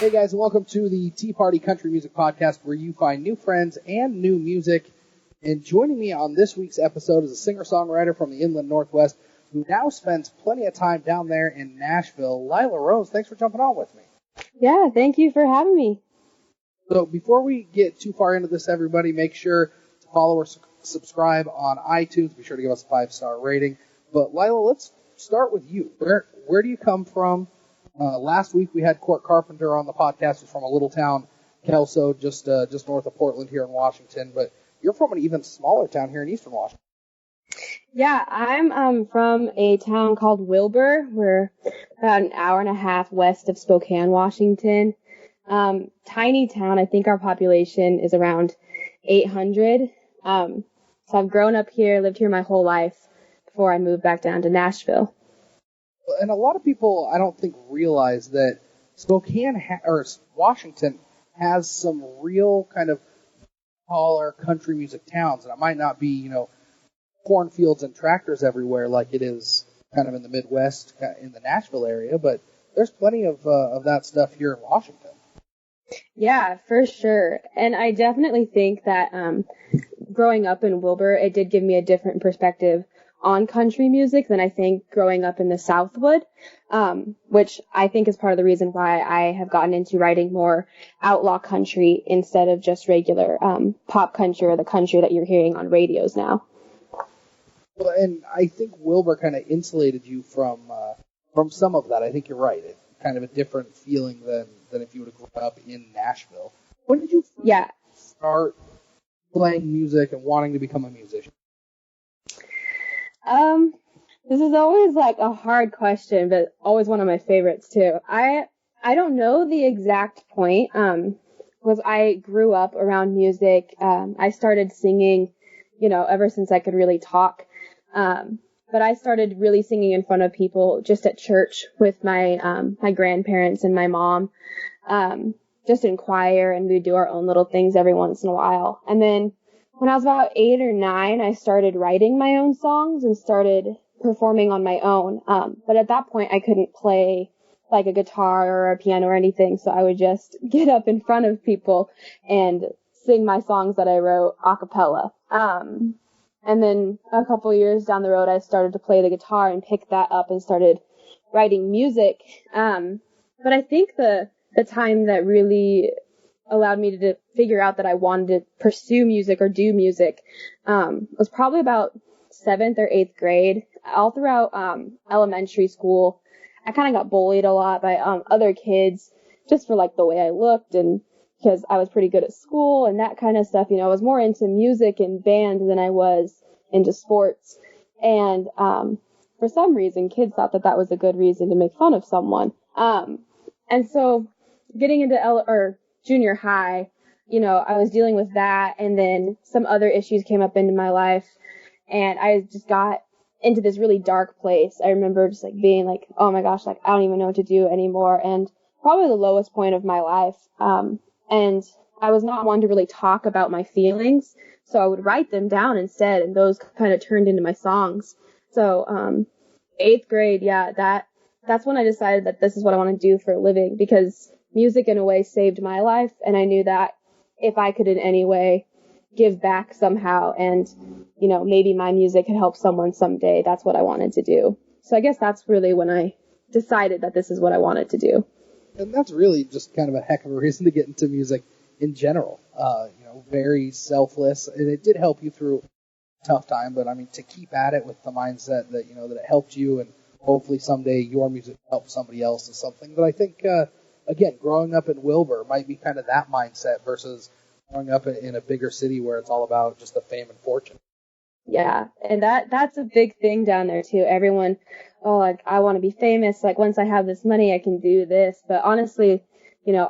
Hey guys, welcome to the Tea Party Country Music Podcast, where you find new friends and new music. And joining me on this week's episode is a singer-songwriter from the Inland Northwest who now spends plenty of time down there in Nashville. Lila Rose, thanks for jumping on with me. Yeah, thank you for having me. So before we get too far into this, everybody, make sure to follow or subscribe on iTunes. Be sure to give us a 5-star rating. But Lila, let's start with you. Where do you come from? Last week we had Court Carpenter on the podcast. He's from a little town, Kelso, just north of Portland here in Washington. But you're from an even smaller town here in Eastern Washington. Yeah, I'm from a town called Wilbur. We're about an hour and a half west of Spokane, Washington. Tiny town. I think our population is around 800. So I've grown up here, lived here my whole life before I moved back down to Nashville. And a lot of people, I don't think, realize that Spokane or Washington has some real kind of taller country music towns, and it might not be, cornfields and tractors everywhere like it is kind of in the Midwest, in the Nashville area, but there's plenty of that stuff here in Washington. Yeah, for sure. And I definitely think that growing up in Wilbur, it did give me a different perspective on country music than I think growing up in the South would, which I think is part of the reason why I have gotten into writing more outlaw country instead of just regular pop country or the country that you're hearing on radios now. Well, and I think Wilbur kind of insulated you from some of that. I think you're right. It's kind of a different feeling than if you would have grown up in Nashville. When did you start playing music and wanting to become a musician? This is always like a hard question, but always one of my favorites too. I don't know the exact point. Was I grew up around music. I started singing, ever since I could really talk. But I started really singing in front of people just at church with my grandparents and my mom, just in choir, and we'd do our own little things every once in a while. And then when I was about 8 or 9, I started writing my own songs and started performing on my own. But at that point, I couldn't play like a guitar or a piano or anything, so I would just get up in front of people and sing my songs that I wrote a cappella. And then a couple years down the road, I started to play the guitar and picked that up and started writing music. But I think the time that really allowed me to figure out that I wanted to pursue music or do music was probably about 7th or 8th grade. All throughout elementary school, I kind of got bullied a lot by other kids just for like the way I looked, and because I was pretty good at school and that kind of stuff. I was more into music and band than I was into sports. And for some reason, kids thought that was a good reason to make fun of someone. And so getting into junior high, I was dealing with that, and then some other issues came up into my life, and I just got into this really dark place. I remember just like being like, oh my gosh, like I don't even know what to do anymore, and probably the lowest point of my life. And I was not one to really talk about my feelings, so I would write them down instead, and those kind of turned into my songs. So 8th grade, that's when I decided that this is what I want to do for a living, because music in a way saved my life, and I knew that if I could in any way give back somehow and, maybe my music could help someone someday, that's what I wanted to do. So I guess that's really when I decided that this is what I wanted to do. And that's really just kind of a heck of a reason to get into music in general. Very selfless, and it did help you through a tough time, but I mean, to keep at it with the mindset that, that it helped you, and hopefully someday your music helps somebody else is something that I think, again, growing up in Wilbur might be kind of that mindset versus growing up in a bigger city where it's all about just the fame and fortune. Yeah, and that's a big thing down there too. Everyone, I want to be famous. Like once I have this money, I can do this. But honestly,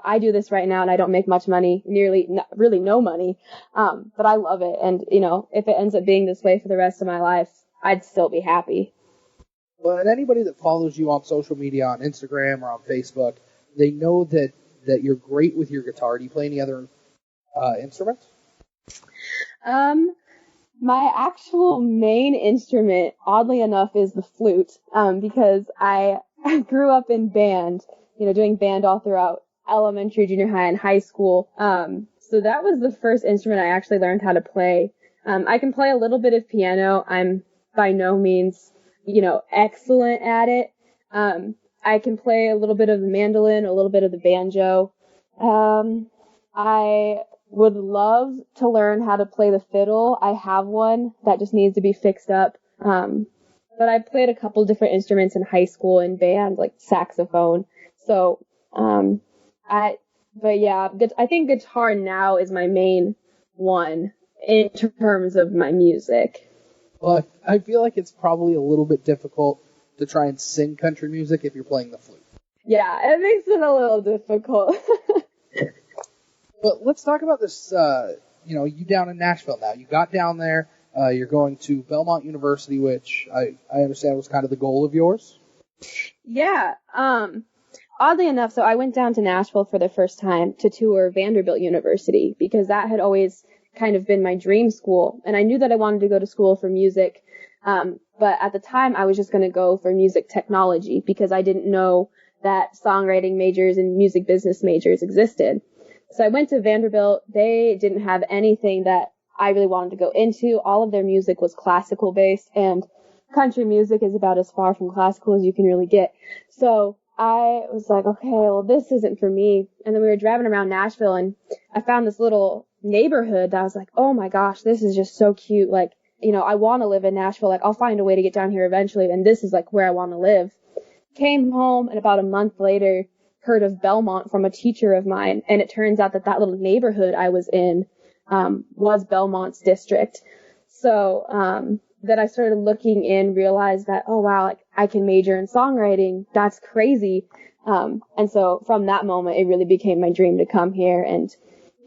I do this right now and I don't make much money, really no money. But I love it. And, if it ends up being this way for the rest of my life, I'd still be happy. Well, and anybody that follows you on social media, on Instagram or on Facebook, they know that you're great with your guitar. Do you play any other instruments? My actual main instrument, oddly enough, is the flute, because I grew up in band, doing band all throughout elementary, junior high, and high school. So that was the first instrument I actually learned how to play. I can play a little bit of piano. I'm by no means, excellent at it. I can play a little bit of the mandolin, a little bit of the banjo. I would love to learn how to play the fiddle. I have one that just needs to be fixed up. But I played a couple different instruments in high school in band, like saxophone. So, I think guitar now is my main one in terms of my music. Well, I feel like it's probably a little bit difficult to try and sing country music if you're playing the flute. Yeah, it makes it a little difficult. But let's talk about this, you down in Nashville now. You got down there, you're going to Belmont University, which I understand was kind of the goal of yours. Yeah, oddly enough, so I went down to Nashville for the first time to tour Vanderbilt University because that had always kind of been my dream school. And I knew that I wanted to go to school for music. But at the time I was just going to go for music technology because I didn't know that songwriting majors and music business majors existed. So I went to Vanderbilt. They didn't have anything that I really wanted to go into. All of their music was classical based, and country music is about as far from classical as you can really get. So I was like, okay, well, this isn't for me. And then we were driving around Nashville, and I found this little neighborhood that I was like, oh my gosh, this is just so cute. Like, I want to live in Nashville. Like, I'll find a way to get down here eventually, and this is like where I want to live. Came home, and about a month later, heard of Belmont from a teacher of mine, and it turns out that little neighborhood I was in was Belmont's district. So then I started looking in, realized that, oh wow, like I can major in songwriting. That's crazy. And so from that moment, it really became my dream to come here. And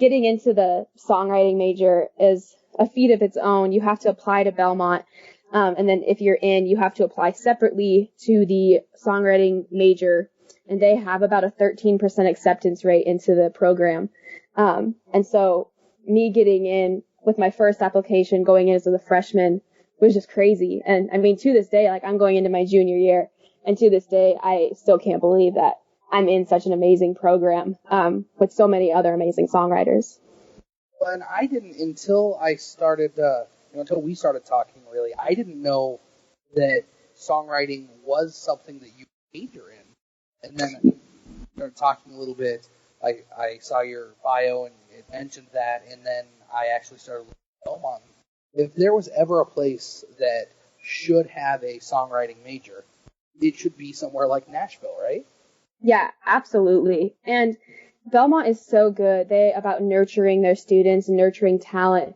getting into the songwriting major is a feat of its own. You have to apply to Belmont. And then if you're in, you have to apply separately to the songwriting major. And they have about a 13% acceptance rate into the program. And so me getting in with my first application, going in as a freshman, was just crazy. And I mean, to this day, like I'm going into my junior year, and to this day, I still can't believe that I'm in such an amazing program, with so many other amazing songwriters. Well, and I didn't until I started, until we started talking, really, I didn't know that songwriting was something that you major in. And then we started talking a little bit. I saw your bio and it mentioned that, and then I actually started looking at Belmont. If there was ever a place that should have a songwriting major, it should be somewhere like Nashville, right? Yeah, absolutely. And Belmont is so good about nurturing their students and nurturing talent,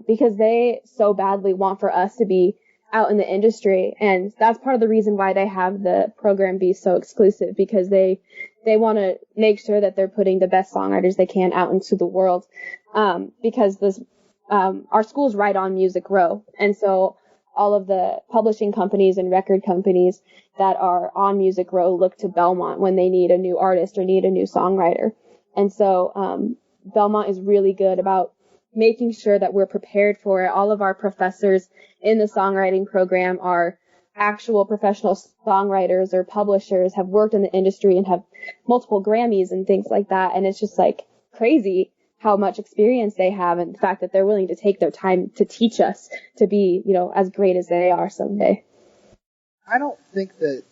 because they so badly want for us to be out in the industry. And that's part of the reason why they have the program be so exclusive, because they want to make sure that they're putting the best songwriters they can out into the world. Because our school's right on Music Row. And so all of the publishing companies and record companies that are on Music Row look to Belmont when they need a new artist or need a new songwriter. And so, Belmont is really good about making sure that we're prepared for it. All of our professors in the songwriting program are actual professional songwriters or publishers, have worked in the industry and have multiple Grammys and things like that. And it's just like crazy how much experience they have, and the fact that they're willing to take their time to teach us to be, as great as they are someday. I don't think that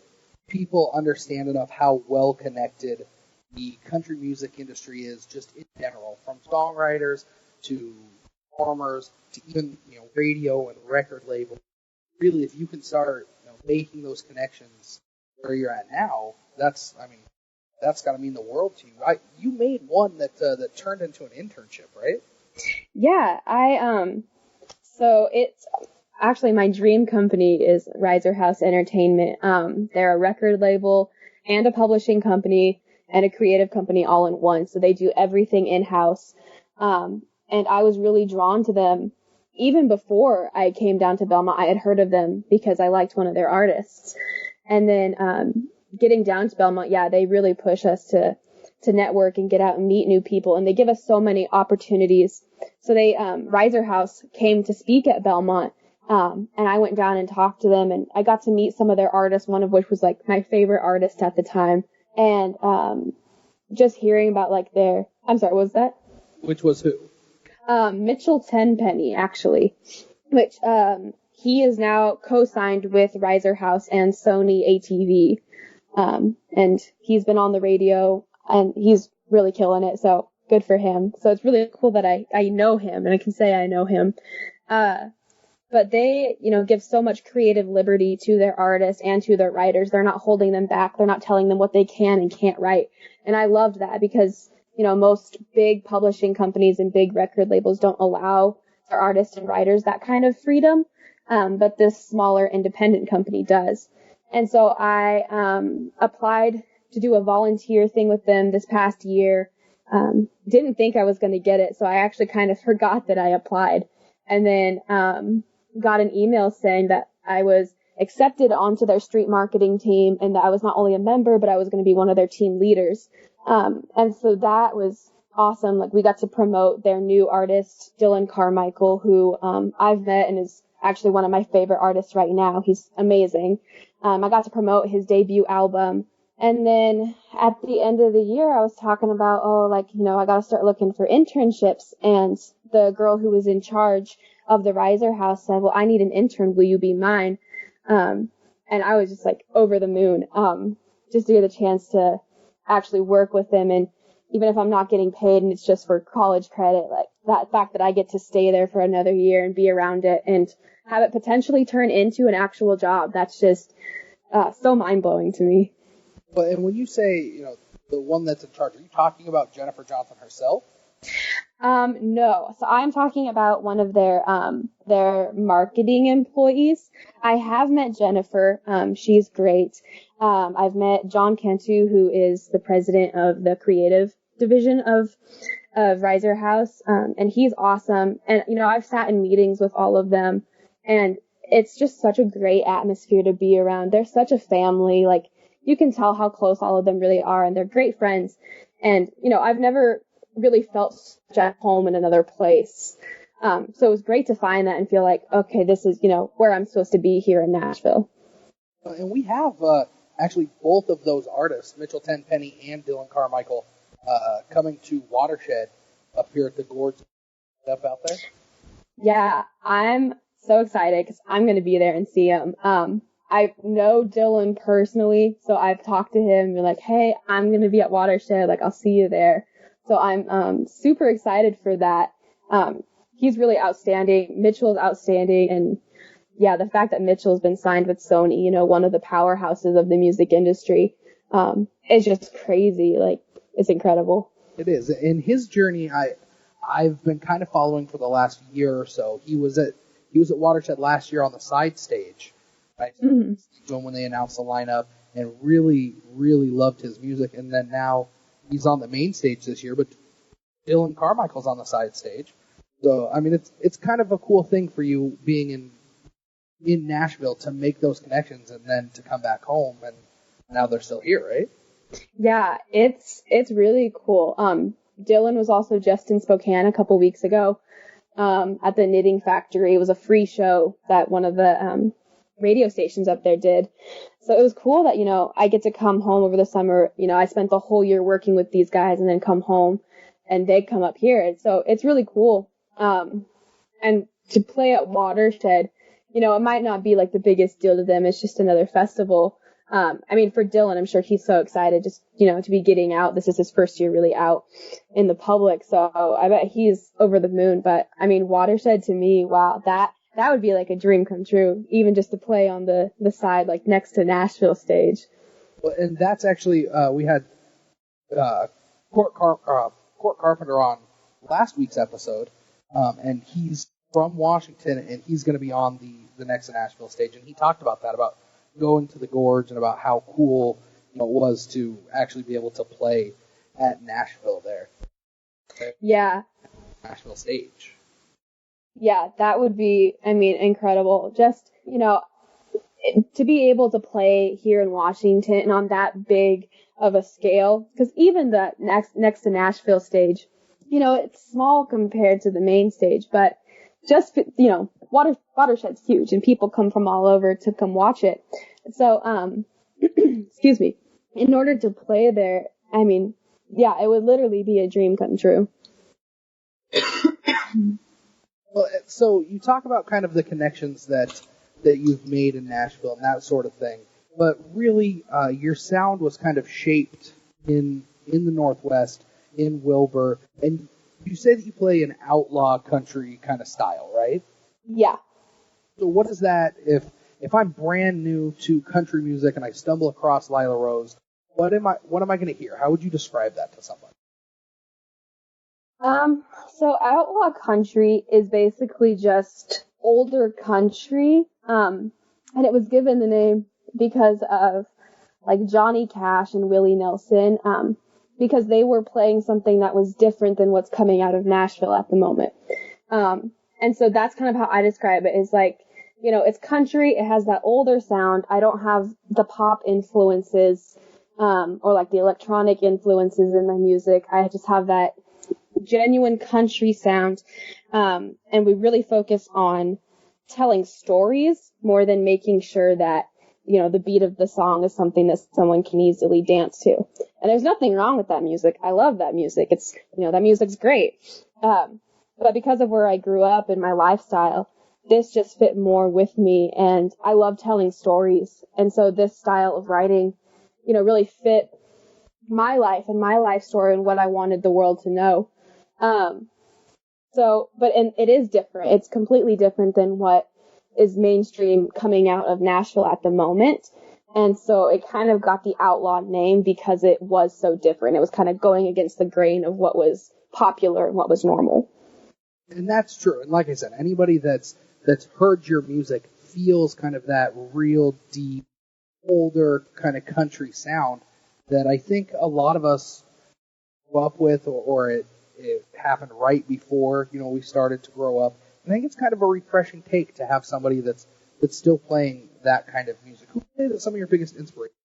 people understand enough how well connected the country music industry is just in general, from songwriters to performers to even, radio and record labels. Really, if you can start making those connections where you're at now, that's got to mean the world to you. You made one that turned into an internship, right? Yeah, so it's actually my dream company is Riser House Entertainment. They're a record label and a publishing company and a creative company all in one. So they do everything in-house. And I was really drawn to them. Even before I came down to Belmont, I had heard of them because I liked one of their artists. And then, getting down to Belmont, yeah, they really push us to network and get out and meet new people. And they give us so many opportunities. So Riser House came to speak at Belmont. And I went down and talked to them, and I got to meet some of their artists, one of which was like my favorite artist at the time. And, just hearing about like I'm sorry, what was that? Which was who? Mitchell Tenpenny, actually, which, he is now co-signed with Riser House and Sony ATV. And he's been on the radio and he's really killing it. So good for him. So it's really cool that I know him and I can say I know him. But they, give so much creative liberty to their artists and to their writers. They're not holding them back. They're not telling them what they can and can't write. And I loved that because, most big publishing companies and big record labels don't allow their artists and writers that kind of freedom. But this smaller independent company does. And so I, applied to do a volunteer thing with them this past year. Didn't think I was going to get it. So I actually kind of forgot that I applied and then, got an email saying that I was accepted onto their street marketing team and that I was not only a member, but I was going to be one of their team leaders. And so that was awesome. Like we got to promote their new artist, Dylan Carmichael, who, I've met and is actually one of my favorite artists right now. He's amazing. I got to promote his debut album. And then at the end of the year, I was talking about, I got to start looking for internships. And the girl who was in charge of the Riser House said, well, I need an intern. Will you be mine? And I was just like over the moon, just to get a chance to actually work with them. And even if I'm not getting paid and it's just for college credit, like that fact that I get to stay there for another year and be around it and have it potentially turn into an actual job, that's just so mind blowing to me. Well, and when you say, the one that's in charge, are you talking about Jennifer Johnson herself? No. So I'm talking about one of their marketing employees. I have met Jennifer. She's great. I've met John Cantu, who is the president of the creative division of Riser House. And he's awesome. And, I've sat in meetings with all of them and it's just such a great atmosphere to be around. They're such a family. Like you can tell how close all of them really are and they're great friends. And, I've never really felt such at home in another place. So it was great to find that and feel like, okay, this is, where I'm supposed to be here in Nashville. And we have actually both of those artists, Mitchell Tenpenny and Dylan Carmichael, coming to Watershed up here at the Gorge up out there. Yeah, I'm so excited because I'm going to be there and see him. I know Dylan personally, so I've talked to him and been like, hey, I'm going to be at Watershed. Like, I'll see you there. So I'm super excited for that. He's really outstanding. Mitchell's outstanding. And yeah, the fact that Mitchell's been signed with Sony, one of the powerhouses of the music industry, is just crazy. Like, it's incredible. It is. In his journey, I've been kind of following for the last year or so. He was at Watershed last year on the side stage, right? Mm-hmm. When they announced the lineup and really, really loved his music. And then now he's on the main stage this year, but Dylan Carmichael's on the side stage. So, I mean, it's kind of a cool thing for you being in Nashville to make those connections and then to come back home and now they're still here, right? Yeah, it's really cool. Dylan was also just in Spokane a couple weeks ago, at the Knitting Factory. It was a free show that one of the, radio stations up there did. So it was cool that, I get to come home over the summer. I spent the whole year working with these guys and then come home and they come up here. And so it's really cool. And to play at Watershed, it might not be like the biggest deal to them. It's just another festival. I mean, for Dylan, I'm sure he's so excited just, to be getting out. This is his first year really out in the public. So I bet he's over the moon. But I mean, Watershed to me, wow, that would be like a dream come true, even just to play on the side, like next to Nashville stage. Well, and that's actually, we had, Court Carpenter on last week's episode, and he's from Washington and he's going to be on the next Nashville stage. And he talked about that, about going to the Gorge and about how cool it was to actually be able to play at Nashville there. Yeah. Nashville stage. Yeah, that would be, incredible. Just, to be able to play here in Washington on that big of a scale, because even the next to Nashville stage, it's small compared to the main stage, but just, Watershed's huge and people come from all over to come watch it. So, excuse me, in order to play there, yeah, it would literally be a dream come true. Well, so you talk about kind of the connections that you've made in Nashville and that sort of thing, but really your sound was kind of shaped in the Northwest, in Wilbur, and you say that you play an outlaw country kind of style, right? Yeah. So what is that if I'm brand new to country music and I stumble across Lila Rose, what am I going to hear? How would you describe that to someone? So outlaw country is basically just older country, and it was given the name because of like Johnny Cash and Willie Nelson, because they were playing something that was different than what's coming out of Nashville at the moment. And so that's kind of how I describe it, is like, you know, it's country, it has that older sound. I don't have the pop influences, or like the electronic influences in my music. I just have that genuine country sound, and we really focus on telling stories more than making sure that, you know, the beat of the song is something that someone can easily dance to. And there's nothing wrong with that music. I love that music. It's, you know, that music's great. But because of where I grew up and my lifestyle, this just fit more with me, and I love telling stories. And so this style of writing, you know, really fit my life and my life story and what I wanted the world to know. And it is different. It's completely different than what is mainstream coming out of Nashville at the moment. And so it kind of got the outlaw name because it was so different. It was kind of going against the grain of what was popular and what was normal. And that's true. And like I said, anybody that's heard your music feels kind of that real deep, older kind of country sound that I think a lot of us grew up with, or it happened right before, you know, we started to grow up. I think it's kind of a refreshing take to have somebody that's still playing that kind of music. Who are some of your biggest inspirations?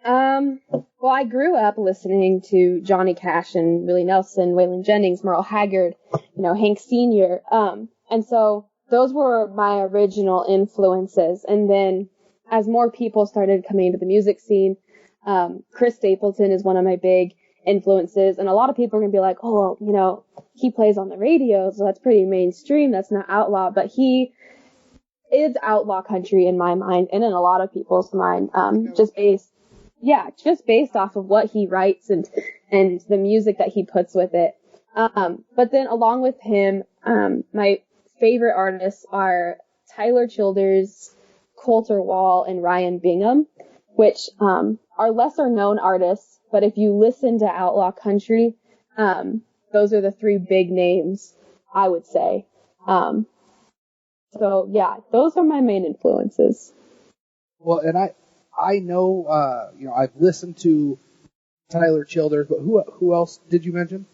Well, I grew up listening to Johnny Cash and Willie Nelson, Waylon Jennings, Merle Haggard, you know, Hank Sr. And so those were my original influences. And then as more people started coming into the music scene, Chris Stapleton is one of my big influences. And a lot of people are going to be like, oh, well, you know, he plays on the radio, so that's pretty mainstream. That's not outlaw. But he is outlaw country in my mind and in a lot of people's mind, just based off of what he writes and the music that he puts with it. But then along with him, my favorite artists are Tyler Childers, Colter Wall, and Ryan Bingham, which are lesser known artists, but if you listen to outlaw country, those are the three big names, I would say. So yeah, those are my main influences. Well, and I know, you know, I've listened to Tyler Childers, but who else did you mention?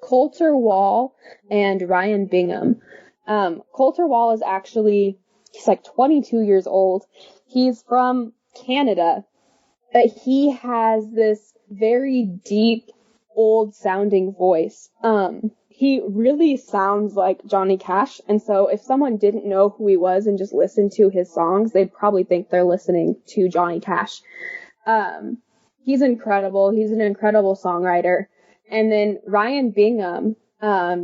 Colter Wall and Ryan Bingham. Colter Wall is actually, he's like 22 years old. He's from Canada, but he has this very deep, old sounding voice. He really sounds like Johnny Cash, and so if someone didn't know who he was and just listened to his songs, they'd probably think they're listening to Johnny Cash. He's incredible. He's an incredible songwriter. And then Ryan Bingham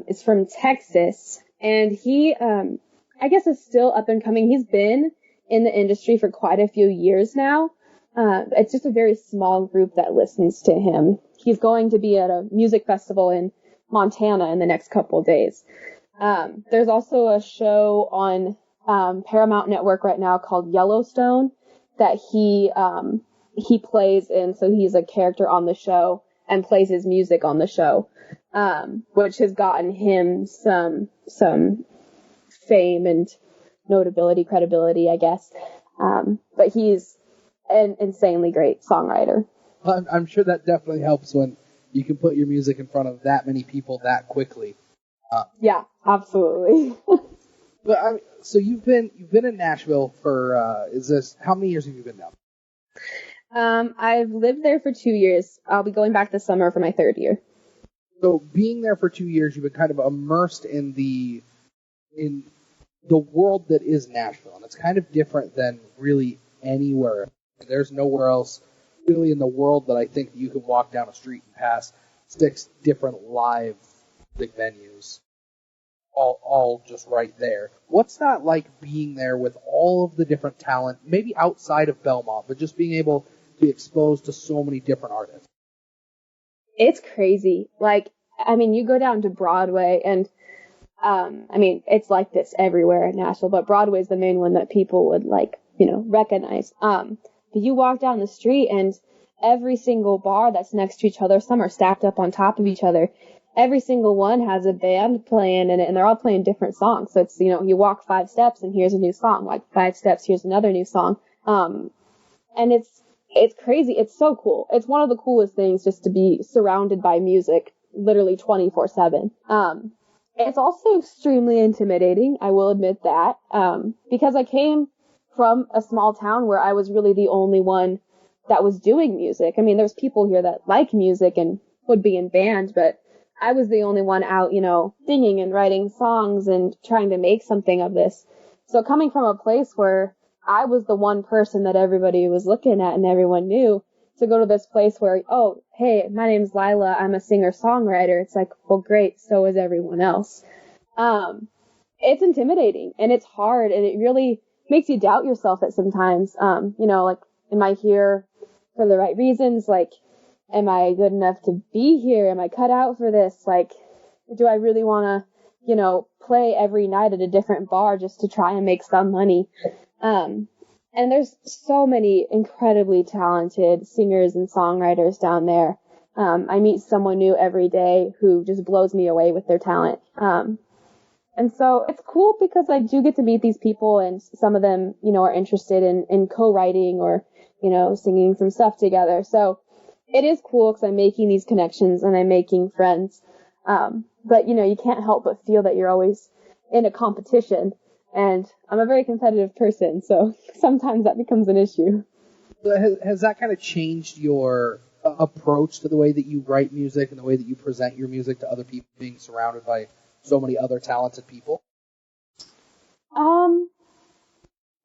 is from Texas, and he, I guess, is still up and coming. He's been in the industry for quite a few years now. It's just a very small group that listens to him. He's going to be at a music festival in Montana in the next couple of days. There's also a show on Paramount Network right now called Yellowstone that he plays in. So he's a character on the show and plays his music on the show, which has gotten him some fame and notability, credibility, I guess. But he's an insanely great songwriter. I'm sure that definitely helps when you can put your music in front of that many people that quickly. Yeah, absolutely. But so you've been in Nashville for how many years have you been down? I've lived there for 2 years. I'll be going back this summer for my third year. So being there for 2 years, you've been kind of immersed in the world that is Nashville, and it's kind of different than really anywhere. There's nowhere else really in the world that I think you can walk down a street and pass 6 different live music venues, all just right there. What's that like being there with all of the different talent, maybe outside of Belmont, but just being able to be exposed to so many different artists? It's crazy. Like, I mean, you go down to Broadway and, I mean, it's like this everywhere in Nashville, but Broadway's the main one that people would like, recognize. But you walk down the street and every single bar that's next to each other, some are stacked up on top of each other. Every single one has a band playing in it, and they're all playing different songs. So it's, you walk 5 steps and here's a new song. Like 5 steps, here's another new song. And it's crazy. It's so cool. It's one of the coolest things just to be surrounded by music literally 24/7. It's also extremely intimidating. I will admit that. Because I came from a small town where I was really the only one that was doing music. I mean, there's people here that like music and would be in band, but I was the only one out, singing and writing songs and trying to make something of this. So coming from a place where I was the one person that everybody was looking at and everyone knew, to go to this place where, oh, hey, my name's Lila, I'm a singer-songwriter. It's like, well, great, so is everyone else. It's intimidating and it's hard and it really makes you doubt yourself at sometimes. Like, am I here for the right reasons? Like, am I good enough to be here? Am I cut out for this? Like, do I really want to, play every night at a different bar just to try and make some money? And there's so many incredibly talented singers and songwriters down there. I meet someone new every day who just blows me away with their talent. And so it's cool because I do get to meet these people and some of them, are interested in co-writing or, singing some stuff together. So it is cool because I'm making these connections and I'm making friends. But, you can't help but feel that you're always in a competition. And I'm a very competitive person, so sometimes that becomes an issue. Has that kind of changed your approach to the way that you write music and the way that you present your music to other people, being surrounded by so many other talented people?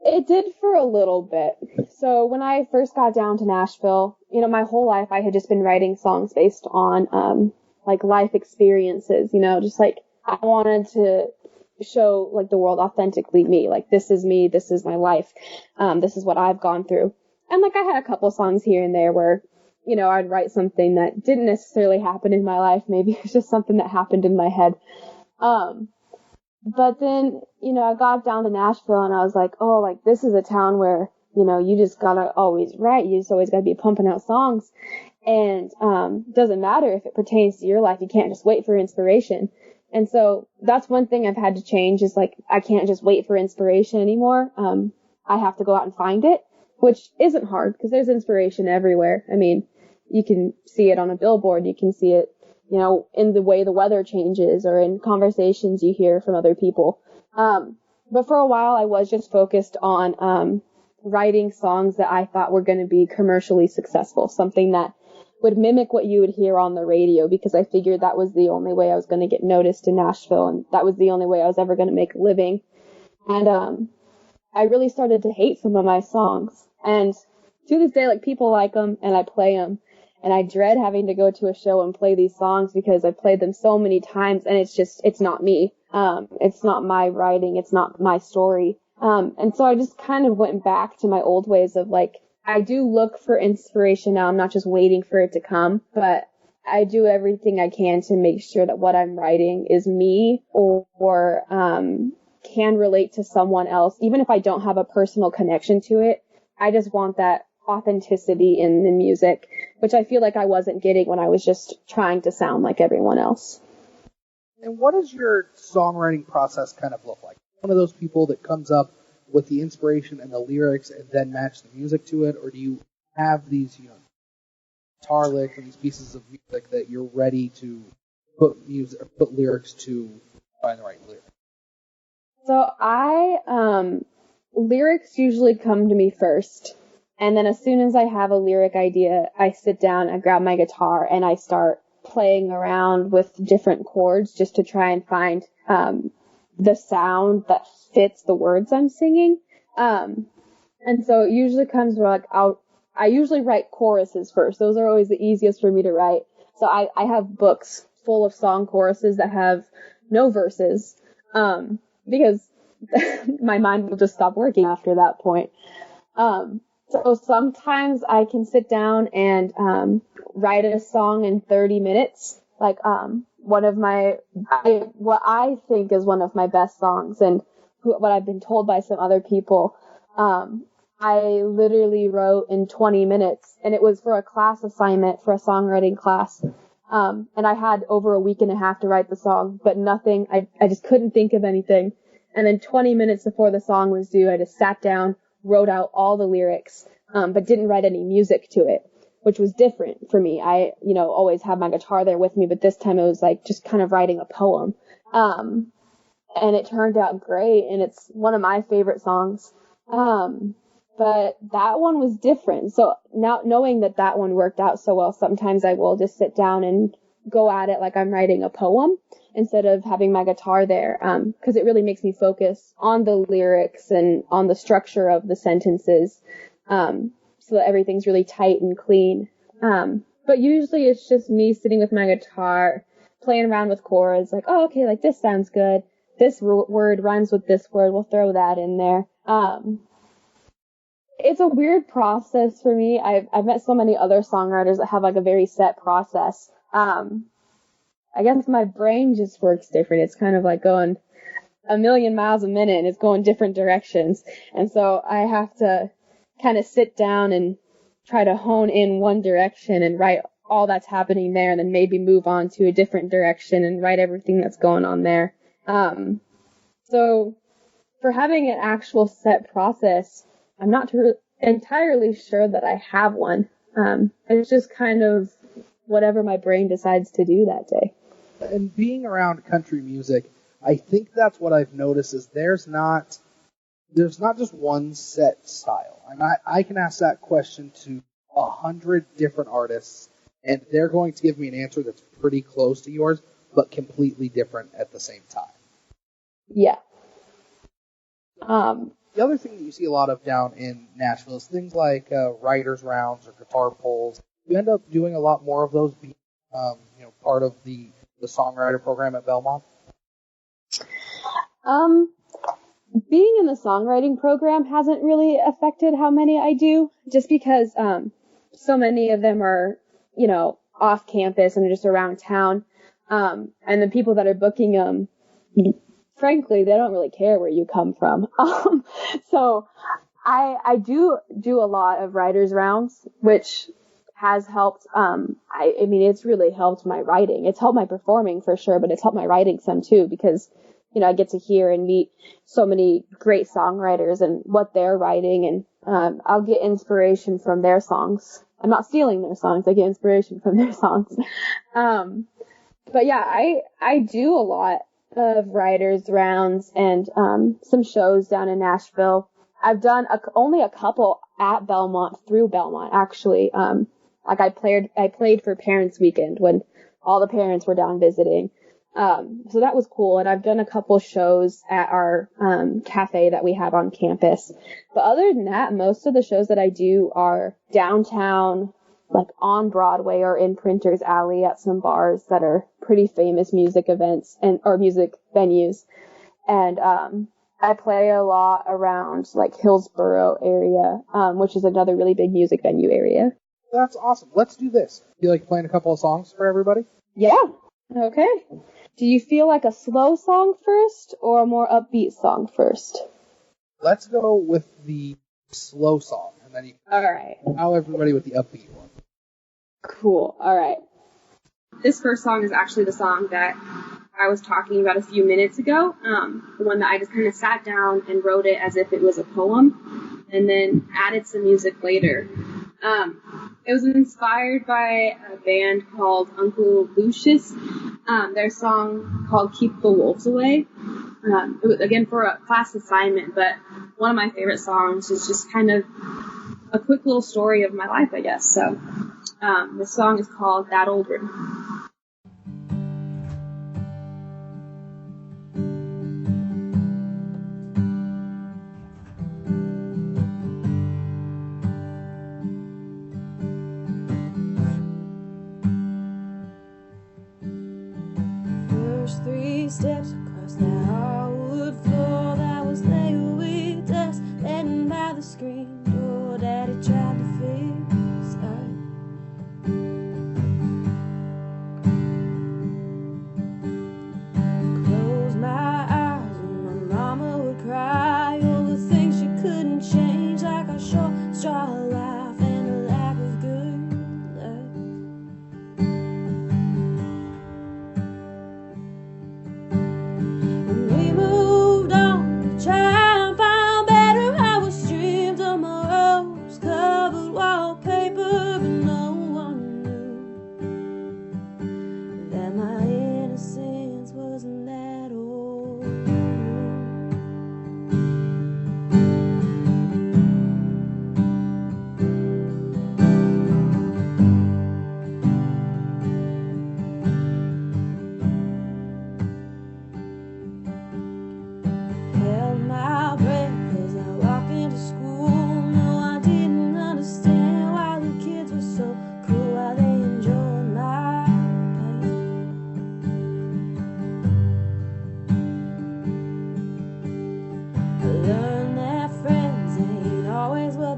It did for a little bit. So when I first got down to Nashville, my whole life I had just been writing songs based on, like life experiences, just like I wanted to show like the world authentically me, like this is me, this is my life, this is what I've gone through. And like I had a couple songs here and there where, I'd write something that didn't necessarily happen in my life, maybe it was just something that happened in my head. But then, I got down to Nashville and I was like, oh, like this is a town where, you just gotta always write, you just always gotta be pumping out songs. And doesn't matter if it pertains to your life, you can't just wait for inspiration. And so that's one thing I've had to change is like, I can't just wait for inspiration anymore. I have to go out and find it, which isn't hard because there's inspiration everywhere. I mean, you can see it on a billboard. You can see it, in the way the weather changes or in conversations you hear from other people. But for a while I was just focused on, writing songs that I thought were going to be commercially successful, something that would mimic what you would hear on the radio, because I figured that was the only way I was going to get noticed in Nashville, and that was the only way I was ever going to make a living. And I really started to hate some of my songs, and to this day, like, people like them and I play them, and I dread having to go to a show and play these songs because I've played them so many times, and it's not me. It's not my writing, it's not my story. And so I just kind of went back to my old ways of like, I do look for inspiration now. I'm not just waiting for it to come, but I do everything I can to make sure that what I'm writing is me or can relate to someone else. Even if I don't have a personal connection to it, I just want that authenticity in the music, which I feel like I wasn't getting when I was just trying to sound like everyone else. And what does your songwriting process kind of look like? One of those people that comes up with the inspiration and the lyrics and then match the music to it, or do you have these, guitar licks and these pieces of music that you're ready to put lyrics to, find the right lyrics? So lyrics usually come to me first, and then as soon as I have a lyric idea, I sit down, I grab my guitar, and I start playing around with different chords just to try and find the sound that fits the words I'm singing. And so it usually comes where like I'll I usually write choruses first. Those are always the easiest for me to write. So I have books full of song choruses that have no verses, because my mind will just stop working after that point. So sometimes I can sit down and write a song in 30 minutes. Like what I think is one of my best songs, and what I've been told by some other people. I literally wrote in 20 minutes, and it was for a class assignment for a songwriting class. And I had over a week and a half to write the song, but nothing. I just couldn't think of anything. And then 20 minutes before the song was due, I just sat down, wrote out all the lyrics, but didn't write any music to it, which was different for me. I, always had my guitar there with me, but this time it was like just kind of writing a poem. And it turned out great, and it's one of my favorite songs. But that one was different. So now knowing that one worked out so well, sometimes I will just sit down and go at it like I'm writing a poem instead of having my guitar there, because it really makes me focus on the lyrics and on the structure of the sentences, so that everything's really tight and clean. But usually it's just me sitting with my guitar, playing around with chords, like, oh, okay, like this sounds good. This word rhymes with this word. We'll throw that in there. It's a weird process for me. I've met so many other songwriters that have like a very set process. I guess my brain just works different. It's kind of like going a million miles a minute, and it's going different directions. And so I have to kind of sit down and try to hone in one direction and write all that's happening there, and then maybe move on to a different direction and write everything that's going on there. So for having an actual set process, I'm not entirely sure that I have one. It's just kind of whatever my brain decides to do that day. And being around country music, I think that's what I've noticed is there's not just one set style. And I can ask that question to 100 different artists, and they're going to give me an answer that's pretty close to yours, but completely different at the same time. Yeah. The other thing that you see a lot of down in Nashville is things like writers' rounds or guitar polls. You end up doing a lot more of those being part of the songwriter program at Belmont. Being in the songwriting program hasn't really affected how many I do, just because so many of them are, off campus and just around town. And the people that are booking them, frankly, they don't really care where you come from. So I do a lot of writers' rounds, which has helped. I mean, it's really helped my writing. It's helped my performing for sure, but it's helped my writing some too, because I get to hear and meet so many great songwriters and what they're writing, and I'll get inspiration from their songs. I'm not stealing their songs. I get inspiration from their songs. But yeah, I do a lot of writers' rounds and some shows down in Nashville. I've done only a couple at Belmont, through Belmont, actually. Like I played for Parents Weekend when all the parents were down visiting. So that was cool. And I've done a couple shows at our cafe that we have on campus. But other than that, most of the shows that I do are downtown, like on Broadway or in Printer's Alley at some bars that are pretty famous music events or music venues. And I play a lot around like Hillsborough area, which is another really big music venue area. That's awesome. Let's do this. You like playing a couple of songs for everybody? Yeah. Okay. Do you feel like a slow song first or a more upbeat song first? Let's go with the slow song, and then you All right. Wow everybody with the upbeat one. Cool. All right. This first song is actually the song that I was talking about a few minutes ago. The one that I just kind of sat down and wrote it as if it was a poem, and then added some music later. It was inspired by a band called Uncle Lucius. Their song called Keep the Wolves Away. It was, again, for a class assignment, but one of my favorite songs is just kind of a quick little story of my life, I guess. So this song is called That Old River.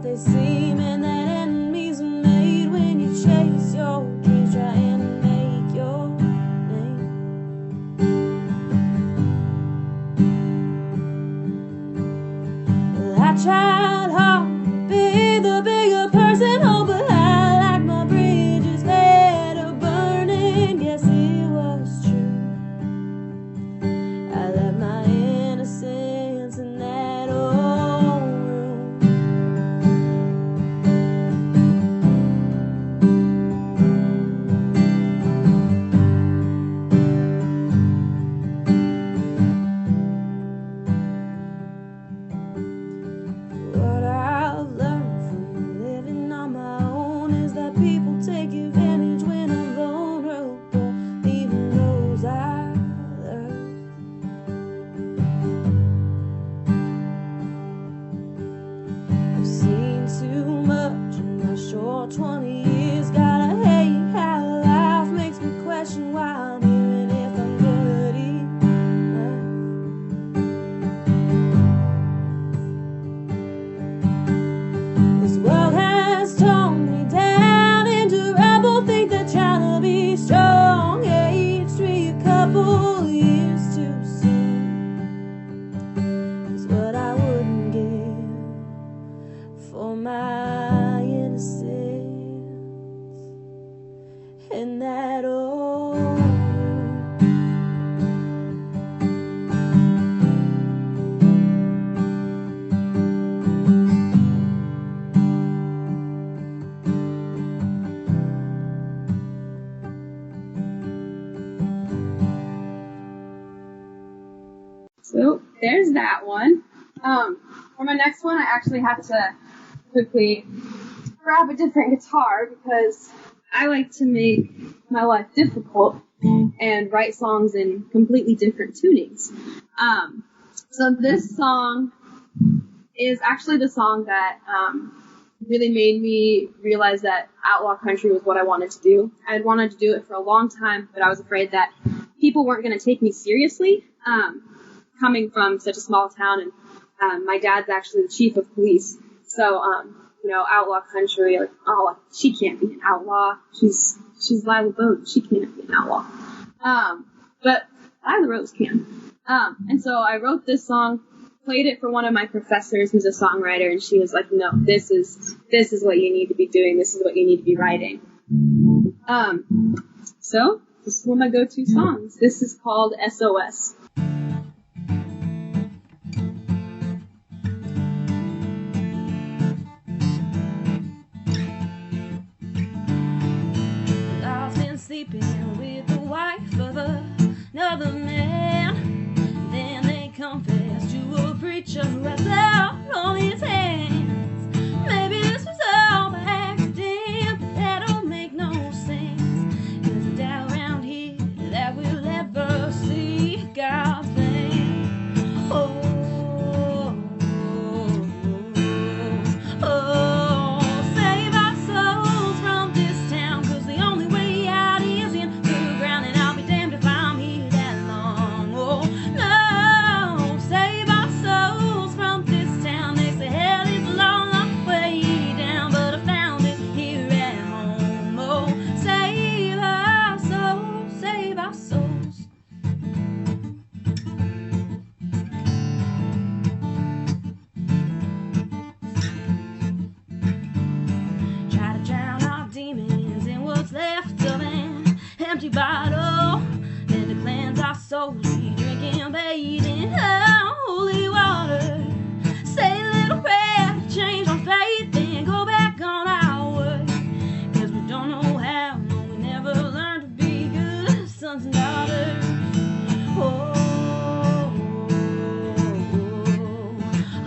they seem, and that enemies are made when you chase your dreams, trying to make your name. Well, I tried hard to be the bigger person, oh, but I like my bridges better burning. Yes, it was true. I left my innocence in that old room. What I've learned from living on my own is that people take advantage when I'm vulnerable, even those I love. I've seen too much in my short 20 years. Gotta hate how life makes me question why I'm here and if I'm good enough. This world has torn me down into rubble. Think they're trying to be strong. Aged me a couple years too soon. Is what I wouldn't give for my innocence in that old room. So there's that one. For my next one, I actually have to quickly grab a different guitar because I like to make my life difficult and write songs in completely different tunings. So this song is actually the song that really made me realize that outlaw country was what I wanted to do. I had wanted to do it for a long time, but I was afraid that people weren't going to take me seriously. Coming from such a small town, and my dad's actually the chief of police. So, outlaw country, like, oh, she can't be an outlaw. She's Lila Bowden. She can't be an outlaw. But Lila Rose can. And so I wrote this song, played it for one of my professors who's a songwriter, and she was like, no, this is what you need to be doing. This is what you need to be writing. So this is one of my go-to songs. This is called SOS. Sleeping with the wife of another man. Then they confess to a preacher who has blood on his hands. Maybe this was all by accident, but that don't make no sense. 'Cause I doubt around here that we'll ever see God's plan. Oh, save our souls from this town, 'cause the only way out is in the ground, and I'll be damned if I'm here that long. Oh, no, save our souls from this town. They say hell is a long, long way down, but I found it here at home. Oh, save our souls, save our souls. Try to drown our demons in what's left of an empty bottle, and to cleanse our souls we drink and bathe in holy water. Say a little prayer, change our faith, then go back on our way. 'Cause we don't know how, no, we never learned to be good sons and daughters.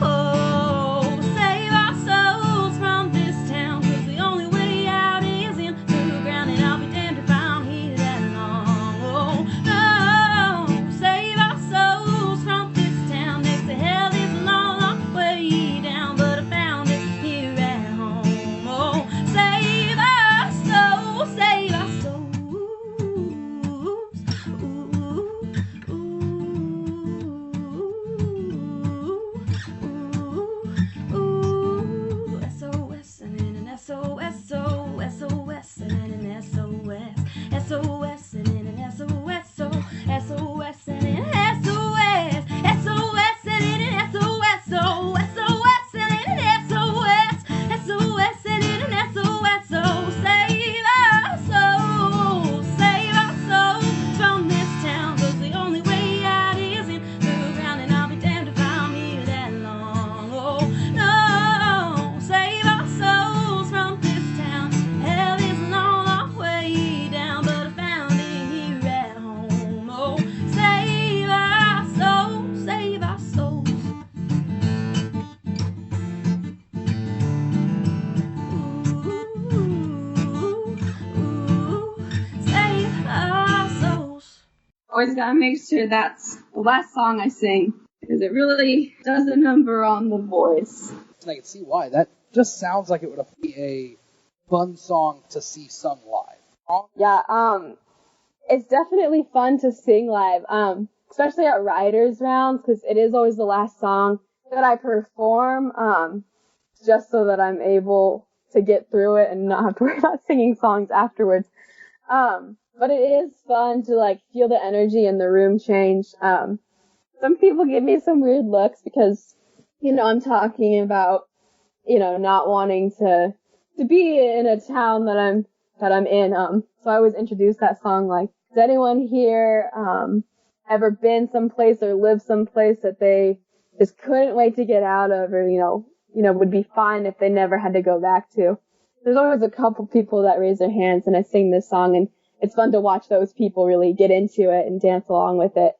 Oh, save our souls from this town, 'cause the only way out is in the ground, and I'll be damned if I'm here that long. Oh, no, save our souls from this always gotta make sure that's the last song I sing, because it really does a number on the voice. And I can see why. That just sounds like it would be a fun song to see sung live. Yeah, it's definitely fun to sing live, especially at writers' rounds, because it is always the last song that I perform, just so that I'm able to get through it and not have to worry about singing songs afterwards. But it is fun to, like, feel the energy in the room change. Some people give me some weird looks because, you know, I'm talking about, you know, not wanting to be in a town that I'm in. So I always introduce that song like, has anyone here, ever been someplace or lived someplace that they just couldn't wait to get out of, or, you know, would be fine if they never had to go back to? There's always a couple people that raise their hands and I sing this song, and it's fun to watch those people really get into it and dance along with it.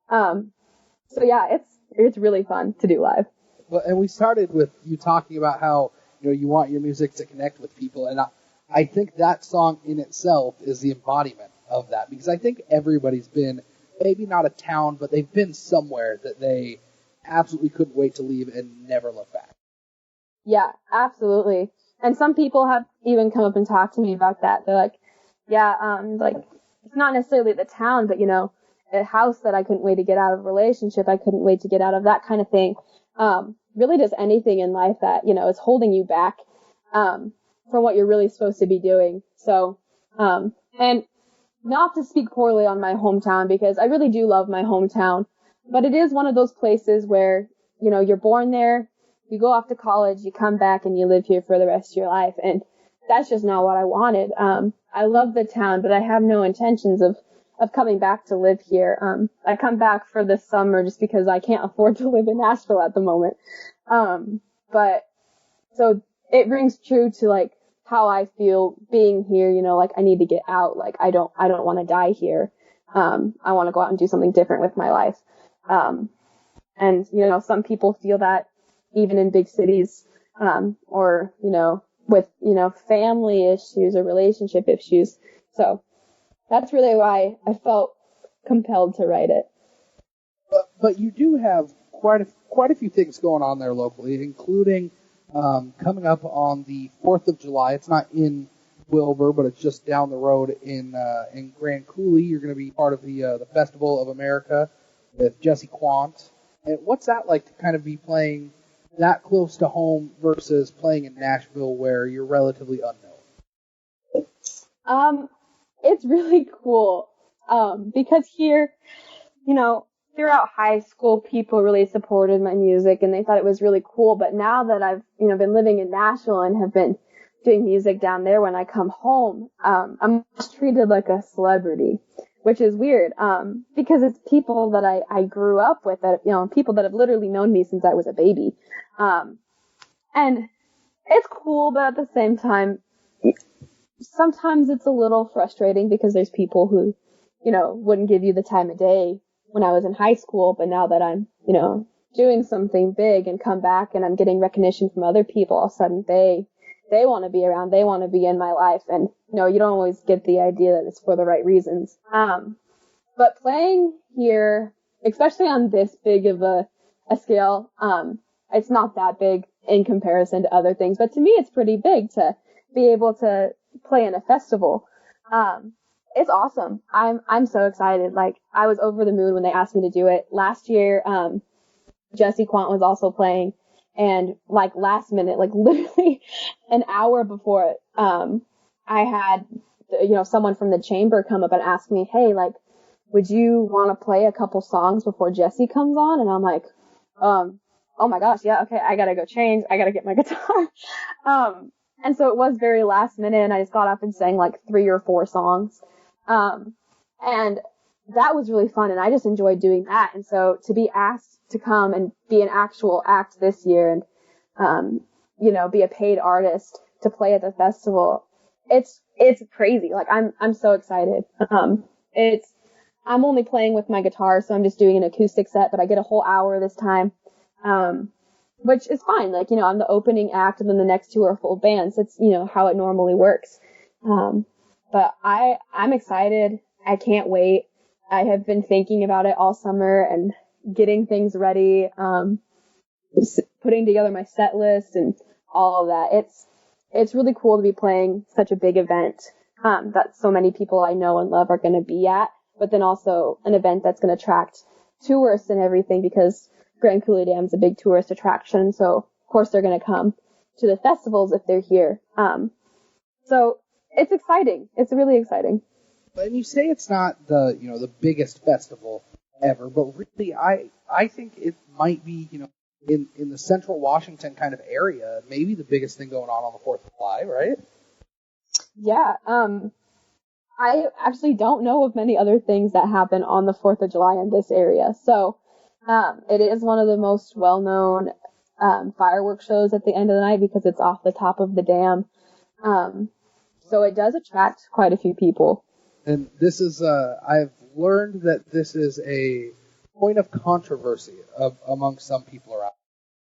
So yeah, it's really fun to do live. Well, and we started with you talking about how, you know, you want your music to connect with people, and I think that song in itself is the embodiment of that, because I think everybody's been, maybe not a town, but they've been somewhere that they absolutely couldn't wait to leave and never look back. Yeah, absolutely. And some people have even come up and talked to me about that. They're like, yeah, like, it's not necessarily the town, but, you know, a house that I couldn't wait to get out of, a relationship I couldn't wait to get out of, that kind of thing. Really just anything in life that, you know, is holding you back, from what you're really supposed to be doing. So, and not to speak poorly on my hometown, because I really do love my hometown, but it is one of those places where, you know, you're born there, you go off to college, you come back and you live here for the rest of your life. And that's just not what I wanted. I love the town, but I have no intentions of coming back to live here. I come back for the summer just because I can't afford to live in Nashville at the moment. But so it rings true to, like, how I feel being here, you know, like, I need to get out. Like, I don't want to die here. I want to go out and do something different with my life. And, you know, some people feel that even in big cities, or, you know, with, you know, family issues or relationship issues. So that's really why I felt compelled to write it. But you do have quite a few things going on there locally, including coming up on the 4th of July. It's not in Wilbur, but it's just down the road in Grand Coulee. You're going to be part of the Festival of America with Jesse Quant. And what's that like to kind of be playing that close to home versus playing in Nashville where you're relatively unknown? It's really cool, because here, you know, throughout high school, people really supported my music and they thought it was really cool. But now that I've, you know, been living in Nashville and have been doing music down there, when I come home, I'm treated like a celebrity, which is weird, because it's people that I grew up with, that, you know, people that have literally known me since I was a baby. And it's cool, but at the same time, sometimes it's a little frustrating because there's people who, you know, wouldn't give you the time of day when I was in high school, but now that I'm, you know, doing something big and come back and I'm getting recognition from other people, all of a sudden they want to be around, they want to be in my life, and, you know, you don't always get the idea that it's for the right reasons. But playing here, especially on this big of a scale, it's not that big in comparison to other things, but to me it's pretty big to be able to play in a festival. It's awesome. I'm so excited. Like, I was over the moon when they asked me to do it. Last year, Jesse Quant was also playing, and, like, last minute, like, literally an hour before it, I had, you know, someone from the chamber come up and ask me, hey, like, would you want to play a couple songs before Jesse comes on? And I'm like, oh my gosh, yeah, okay, I gotta go change, I gotta get my guitar. And so it was very last minute, and I just got up and sang like 3 or 4 songs. And that was really fun, and I just enjoyed doing that. And so to be asked to come and be an actual act this year and, you know, be a paid artist to play at the festival, it's crazy. Like, I'm so excited. I'm only playing with my guitar, so I'm just doing an acoustic set, but I get a whole hour this time. Which is fine. Like, you know, I'm the opening act and then the next 2 are full bands. That's, you know, how it normally works. But I'm excited. I can't wait. I have been thinking about it all summer and getting things ready, putting together my set list and all of that. It's really cool to be playing such a big event, that so many people I know and love are going to be at, but then also an event that's going to attract tourists and everything, because Grand Coulee Dam is a big tourist attraction. So of course they're going to come to the festivals if they're here. So it's exciting. It's really exciting. And you say it's not the biggest festival ever, but really I think it might be, in the central Washington kind of area, maybe the biggest thing going on the 4th of July, right? Yeah. I actually don't know of many other things that happen on the 4th of July in this area. So, it is one of the most well-known, fireworks shows at the end of the night because it's off the top of the dam. So it does attract quite a few people. And this is, I've learned that this is a point of controversy among some people around.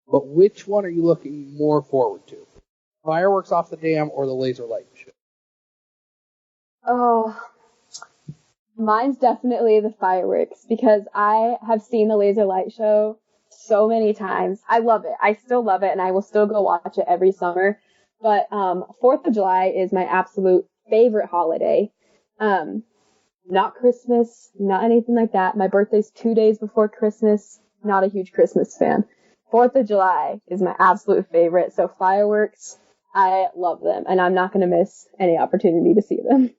But which one are you looking more forward to? Fireworks off the dam or the laser light show? Oh, mine's definitely the fireworks, because I have seen the laser light show so many times. I love it. I still love it, and I will still go watch it every summer. But 4th of July is my absolute favorite holiday. Not Christmas, not anything like that. My birthday's 2 days before Christmas. Not a huge Christmas fan. 4th of July is my absolute favorite. So fireworks, I love them, and I'm not going to miss any opportunity to see them.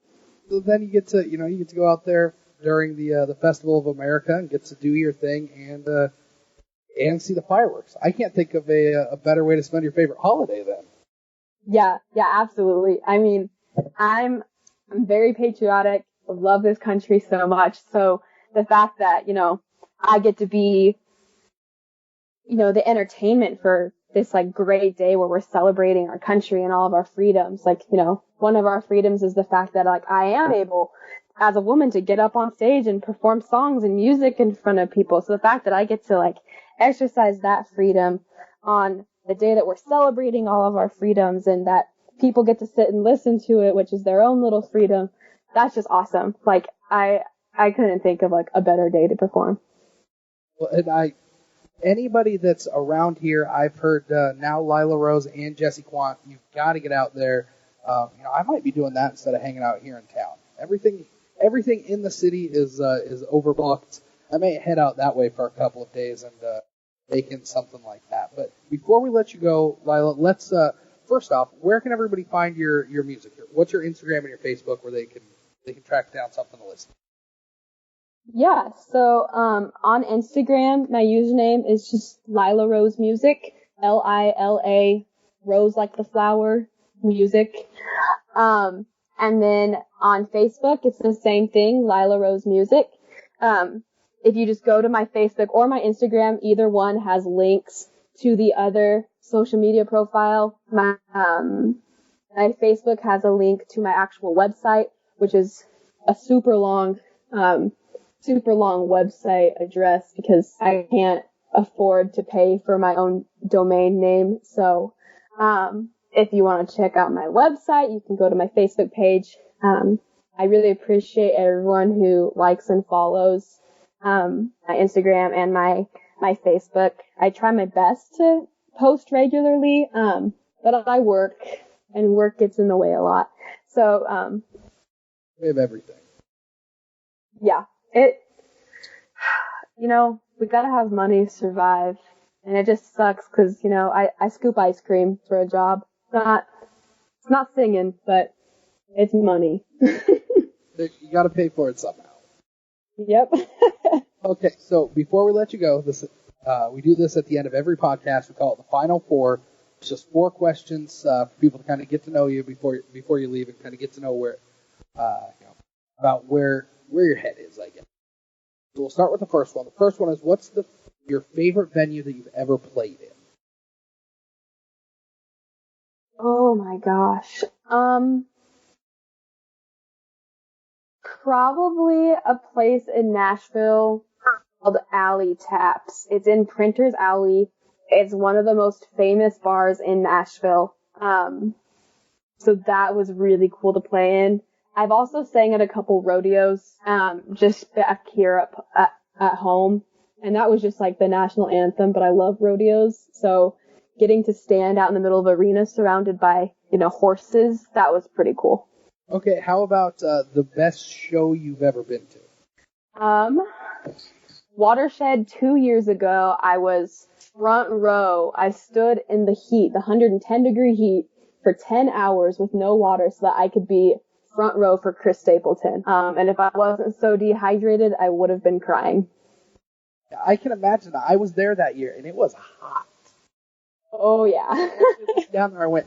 So then you get to go out there during the Festival of America and get to do your thing and see the fireworks. I can't think of a better way to spend your favorite holiday then. Yeah, absolutely. I mean, I'm very patriotic. I love this country so much. So the fact that, I get to be, the entertainment for this great day where we're celebrating our country and all of our freedoms. One of our freedoms is the fact that I am able as a woman to get up on stage and perform songs and music in front of people. So the fact that I get to exercise that freedom on the day that we're celebrating all of our freedoms, and that people get to sit and listen to it, which is their own little freedom, that's just awesome. I couldn't think of a better day to perform. Well, and anybody that's around here, I've heard now Lila Rose and Jesse Quant, you've got to get out there. I might be doing that instead of hanging out here in town. Everything in the city is overbooked. I may head out that way for a couple of days and make in something like that. But before we let you go, Lila, let's first off, where can everybody find your music? What's your Instagram and your Facebook where they can track down something to listen? Yeah, so on Instagram, my username is just Lila Rose Music, Lila Rose like the flower music. And then on Facebook, it's the same thing, Lila Rose Music. If you just go to my Facebook or my Instagram, either one has links to the other social media profile. My Facebook has a link to my actual website, which is a super long website address because I can't afford to pay for my own domain name. So, if you want to check out my website, you can go to my Facebook page. I really appreciate everyone who likes and follows, my Instagram and my Facebook. I try my best to post regularly, but I work, and work gets in the way a lot. So, we have everything. Yeah, we gotta have money to survive, and it just sucks because, I scoop ice cream for a job. It's not singing, but it's money. You gotta pay for it somehow. Yep. Okay, so before we let you go, we do this at the end of every podcast. We call it the Final Four. It's just 4 questions for people to kind of get to know you before you leave, and kind of get to know about where your head is, I guess. So we'll start with the first one. The first one is, what's your favorite venue that you've ever played in? Oh my gosh. Probably a place in Nashville called Alley Taps. It's in Printer's Alley. It's one of the most famous bars in Nashville. So that was really cool to play in. I've also sang at a couple rodeos, just back here at home. And that was just like the national anthem, but I love rodeos. So getting to stand out in the middle of arena surrounded by, horses, that was pretty cool. Okay, how about the best show you've ever been to? Watershed 2 years ago, I was front row. I stood in the heat, the 110-degree heat, for 10 hours with no water so that I could be front row for Chris Stapleton. And if I wasn't so dehydrated, I would have been crying. I can imagine. I was there that year, and it was hot. Oh, yeah. Down there, I went,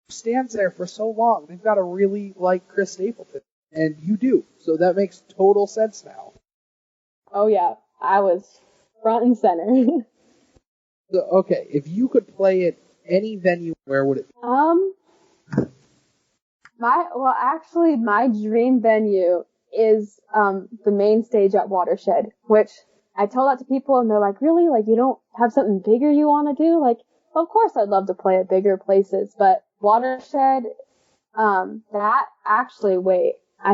stands there for so long. They've got to really like Chris Stapleton. And you do. So that makes total sense now. Oh, yeah. I was front and center. So, okay, if you could play at any venue, where would it be? My dream venue is the main stage at Watershed, which I told that to people and they're like, really? Like, you don't have something bigger you want to do? Like, of course I'd love to play at bigger places, but Watershed, I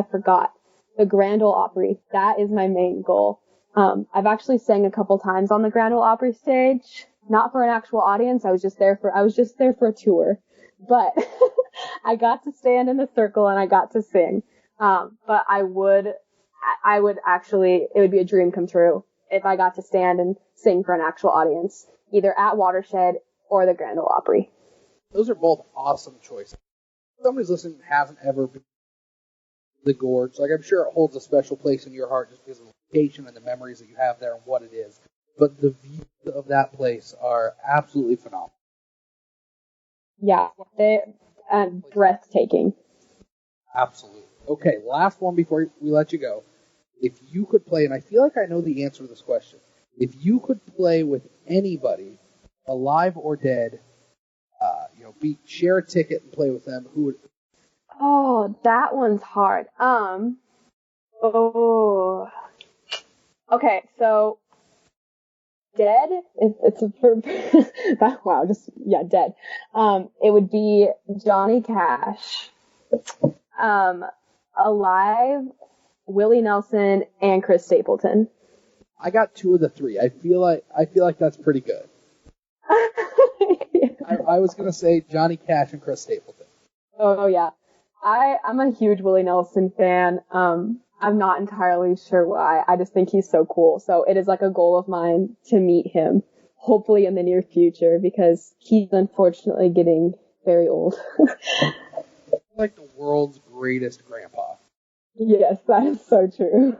forgot. The Grand Ole Opry. That is my main goal. I've actually sang a couple times on the Grand Ole Opry stage, not for an actual audience. I was just there for a tour, but I got to stand in the circle and I got to sing. But I would actually, it would be a dream come true if I got to stand and sing for an actual audience, either at Watershed or the Grand Ole Opry. Those are both awesome choices. If somebody's listening who hasn't ever been to the Gorge, like, I'm sure it holds a special place in your heart just because of the location and the memories that you have there and what it is. But the views of that place are absolutely phenomenal. Yeah, they're breathtaking. Absolutely. Okay, last one before we let you go. If you could play, and I feel like I know the answer to this question, if you could play with anybody, alive or dead, share a ticket and play with them, who would? Oh, that one's hard. Okay, so dead. It's a wow, dead. It would be Johnny Cash. Alive, Willie Nelson, and Chris Stapleton. I got two of the three. I feel like that's pretty good. Yeah. I was gonna say Johnny Cash and Chris Stapleton. Oh yeah, I'm a huge Willie Nelson fan. I'm not entirely sure why. I just think he's so cool. So it is like a goal of mine to meet him, hopefully in the near future, because he's unfortunately getting very old. Like the world's greatest grandpa. Yes, that is so true.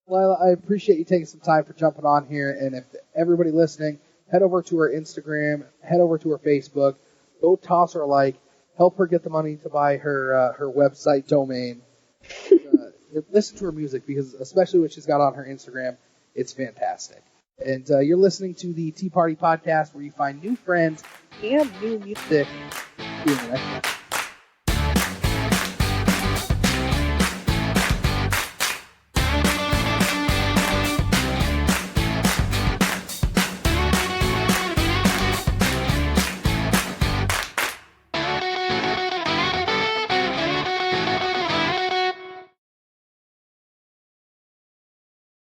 Lila, I appreciate you taking some time for jumping on here, and if everybody listening, head over to her Instagram, head over to her Facebook, go toss her a like, help her get the money to buy her website domain. Listen to her music, because especially what she's got on her Instagram, it's fantastic. And you're listening to the Tea Party Podcast, where you find new friends and new music. See you in the next one.